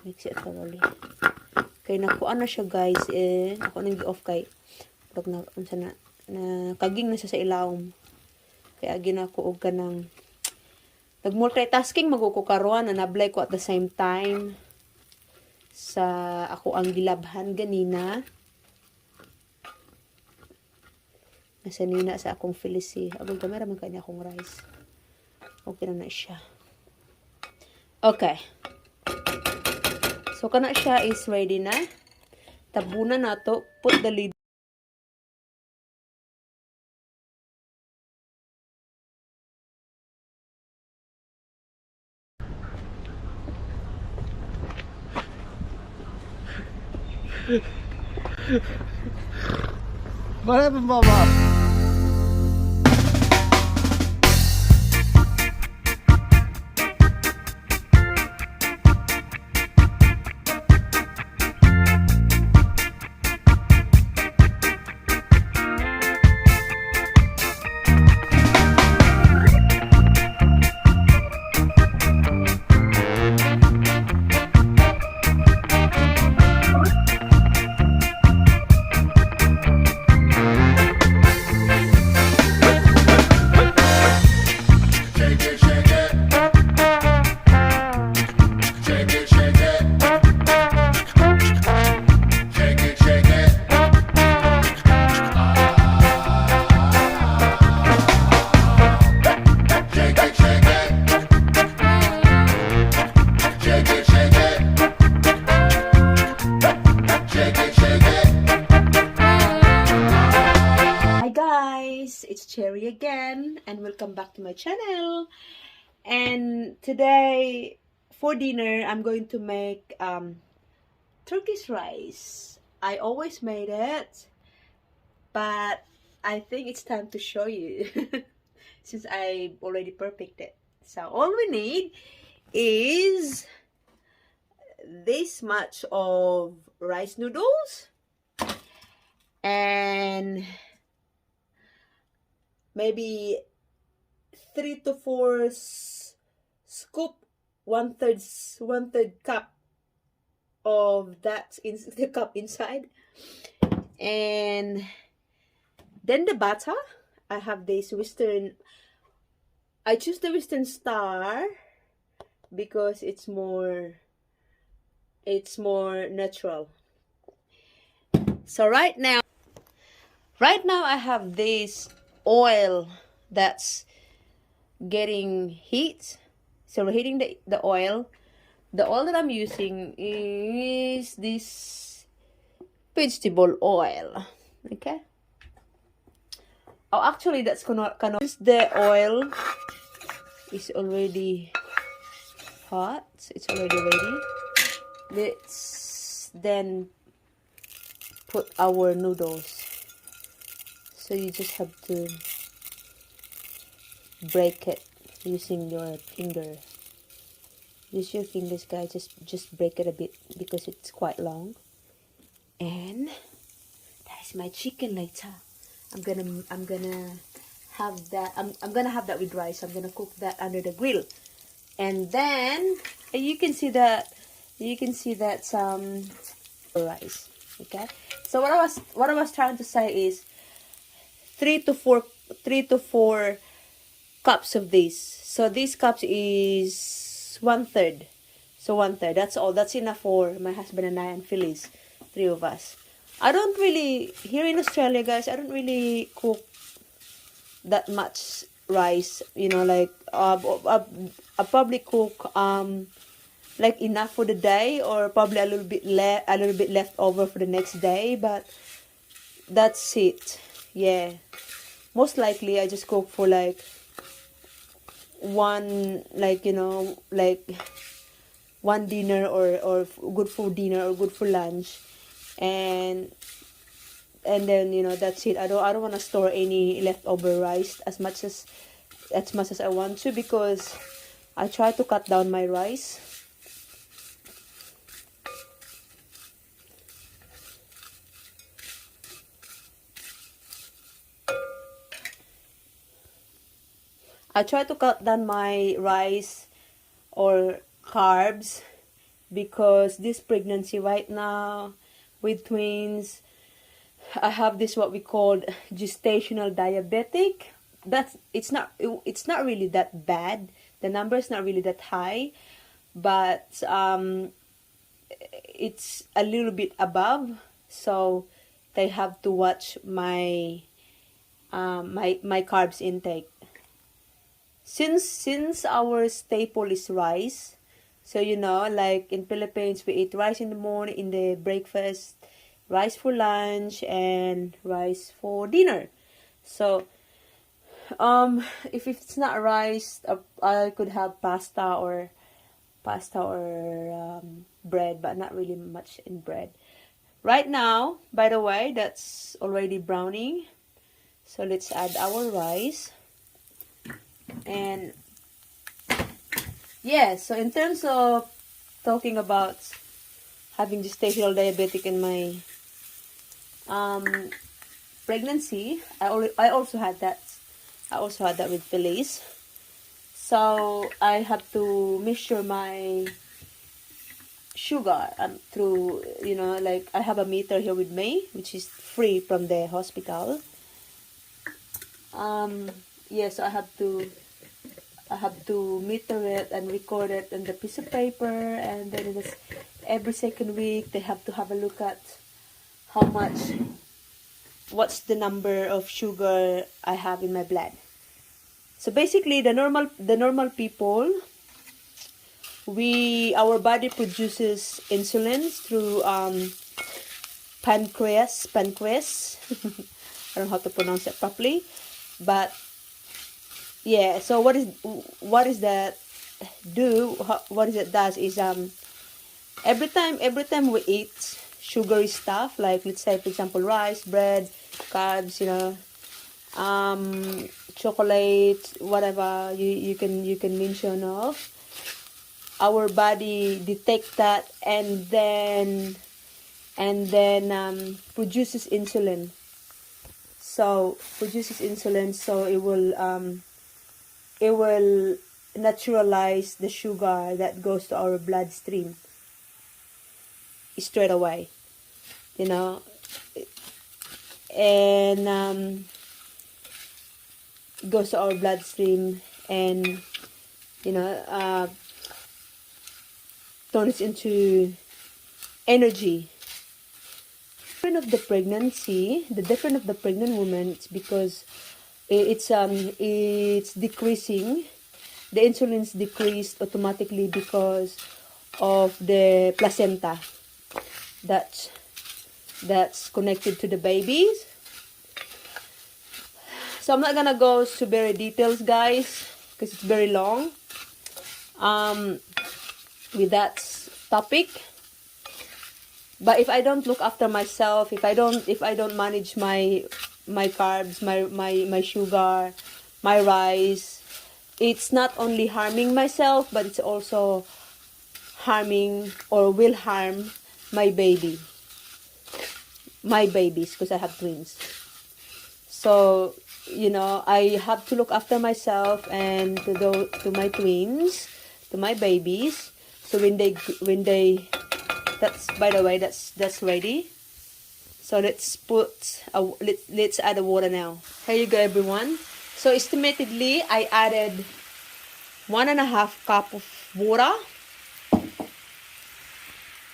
Mix it thoroughly. Kay nakuha na siya guys, ako nang gi-off kay pag na kaging na siya sa ilawom. Kaya ginako og kanang nag-multitasking maguko karon, nablay ko at the same time sa ako ang gilabhan ganina. Nasa nina sa akong Felici. Abang kamera man kanya akong rice. Okay na siya. Okay. So, kana siya is ready na. Tabunan na to. Put the lid. What happened, Mama? It's Cherry again, and welcome back to my channel. And today for dinner I'm going to make Turkish rice. I always made it, but I think it's time to show you since I already perfected it. So all we need is this much of rice noodles and maybe 3 to 4 scoop, one third cup of that in the cup inside. And then the butter, I have this Western, I choose the Western Star because it's more natural. So right now I have this oil that's getting heat. So we're heating the oil. The oil that I'm using is this vegetable oil. Okay. Oh, actually, that's gonna the oil is already hot. It's already ready. Let's then put our noodles. So you just have to break it using your finger. Use your fingers, guys. Just break it a bit because it's quite long. And that is my chicken later. I'm gonna have that. I'm gonna have that with rice. I'm gonna cook that under the grill, and then you can see that some rice. Okay. So what I was trying to say is 3 to 4 cups of this. So this cups is 1/3. So 1/3. That's all. That's enough for my husband and I and Phyllis, 3 of us. I don't really, here in Australia, guys, I don't really cook that much rice. You know, like I probably cook like enough for the day, or probably a little bit left over for the next day. But that's it. Yeah, most likely I just cook for like one, like, you know, like one dinner or good for dinner or good for lunch, and then, you know, that's it. I don't want to store any leftover rice as much as I want to, because I try to cut down my rice. I try to cut down my rice or carbs because this pregnancy right now with twins, I have this what we called gestational diabetic. It's not really that bad. The number is not really that high, but it's a little bit above, so they have to watch my carbs intake. Since our staple is rice, so like in Philippines we eat rice in the morning, in the breakfast, rice for lunch, and rice for dinner. So if it's not rice, I could have pasta or bread, but not really much in bread. Right now, by the way, that's already browning. So let's add our rice. And yeah, so in terms of talking about having gestational diabetic in my pregnancy, I also had that. I also had that with Felice. So I have to measure my sugar through, like I have a meter here with me, which is free from the hospital. Yes, I have to meter it and record it on the piece of paper, and then every second week they have to have a look at what's the number of sugar I have in my blood. So basically, the normal people, our body produces insulin through pancreas. I don't know how to pronounce it properly, but yeah. So what is that do? What is it does is every time we eat sugary stuff, like let's say for example rice, bread, carbs, chocolate, whatever you can mention of, our body detects that and then produces insulin. So it will naturalize the sugar that goes to our bloodstream straight away, and it goes to our bloodstream and turns into energy. The difference of the pregnant woman, it's because it's decreasing. The insulin's decreased automatically because of the placenta that's connected to the babies. So I'm not gonna go to very details, guys, because it's very long with that topic. But if I don't look after myself, if I don't manage my carbs, my sugar, my rice, it's not only harming myself, but it's also harming or will harm my babies, because I have twins. So I have to look after myself and to my twins, to my babies. So when they that's, by the way, that's ready. So let's add the water now. Here you go, everyone. So estimatedly, I added 1.5 cup of water.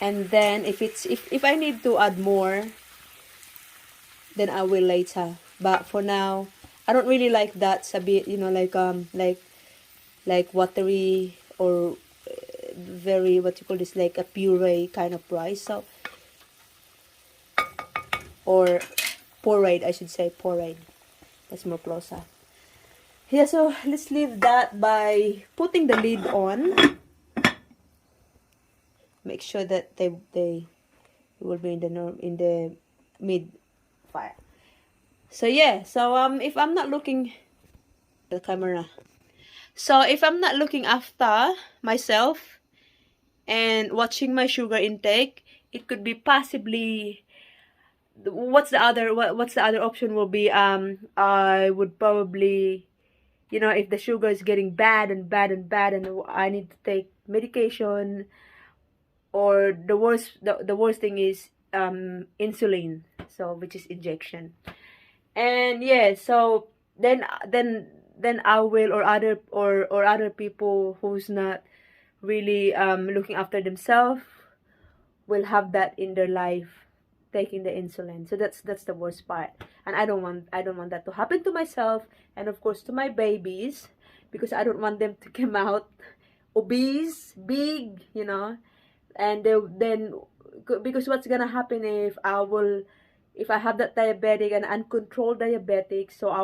And then if I need to add more, then I will later. But for now, I don't really like that. It's a bit, like watery or very, what you call this, like a puree kind of rice. So, or pureed, I should say, pureed. That's more closer. Yeah, so let's leave that by putting the lid on. Make sure that they will be in the mid fire. So yeah, so if I'm not looking the camera, so if I'm not looking after myself and watching my sugar intake, it could be possibly, what's the other option will be, I would probably, if the sugar is getting bad and I need to take medication, or the worst thing is insulin, so which is injection. And yeah, so then I will, or other people who's not really looking after themselves will have that in their life, taking the insulin. So that's the worst part, and I don't want that to happen to myself, and of course to my babies, because I don't want them to come out obese, big, and then because what's gonna happen if I have that diabetic and uncontrolled diabetic, so I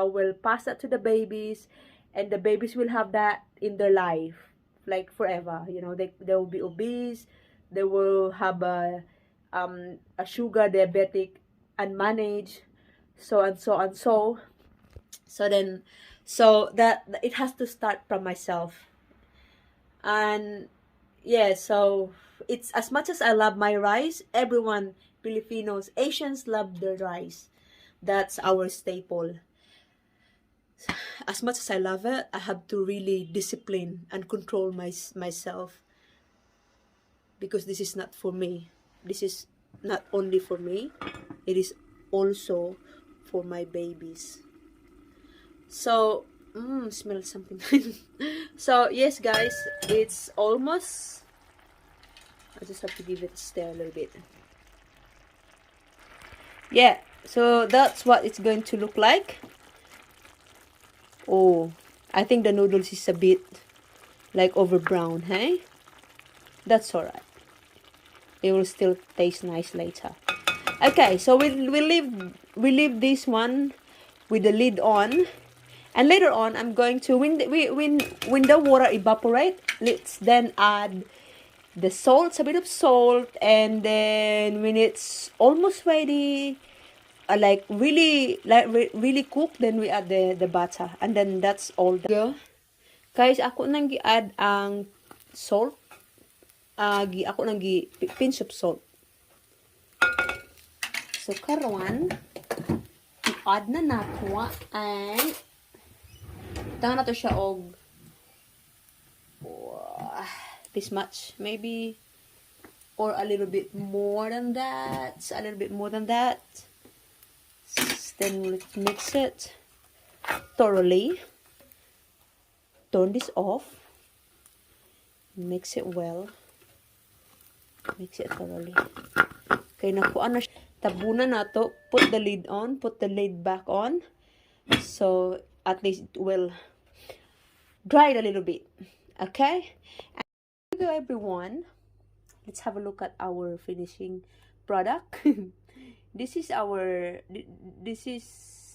will pass that to the babies, and the babies will have that in their life, like forever. They will be obese, they will have a sugar diabetic unmanaged, so and so and so then, so that it has to start from myself. And yeah, so it's, as much as I love my rice, everyone, Filipinos, Asians, love their rice. That's our staple. As much as I love it, I have to really discipline and control myself, because this is not for me. This is not only for me, it is also for my babies. So smell something. So yes guys, it's almost, I just have to give it a stir a little bit. Yeah, so that's what it's going to look like. Oh, I think the noodles is a bit like over brown, hey? That's alright. It will still taste nice later. Okay, so we leave this one with the lid on, and later on I'm going to, when the water evaporate, let's then add the salt, a bit of salt, and then when it's almost ready, really cooked, then we add the butter, and then that's all. Guys, ako nang gi-add ang salt. Ako nang pinch of salt. So karon, i-add na nato, and tangan na to siya og this much, maybe, or a little bit more than that. Then let's mix it thoroughly. Turn this off. Mix it well. Mix it thoroughly. Okay, nakuha na siya. Tabunan na to. Put the lid on. Put the lid back on. So at least it will dry it a little bit. Okay? And hello everyone. Let's have a look at our finishing product. This is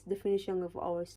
the finishing of our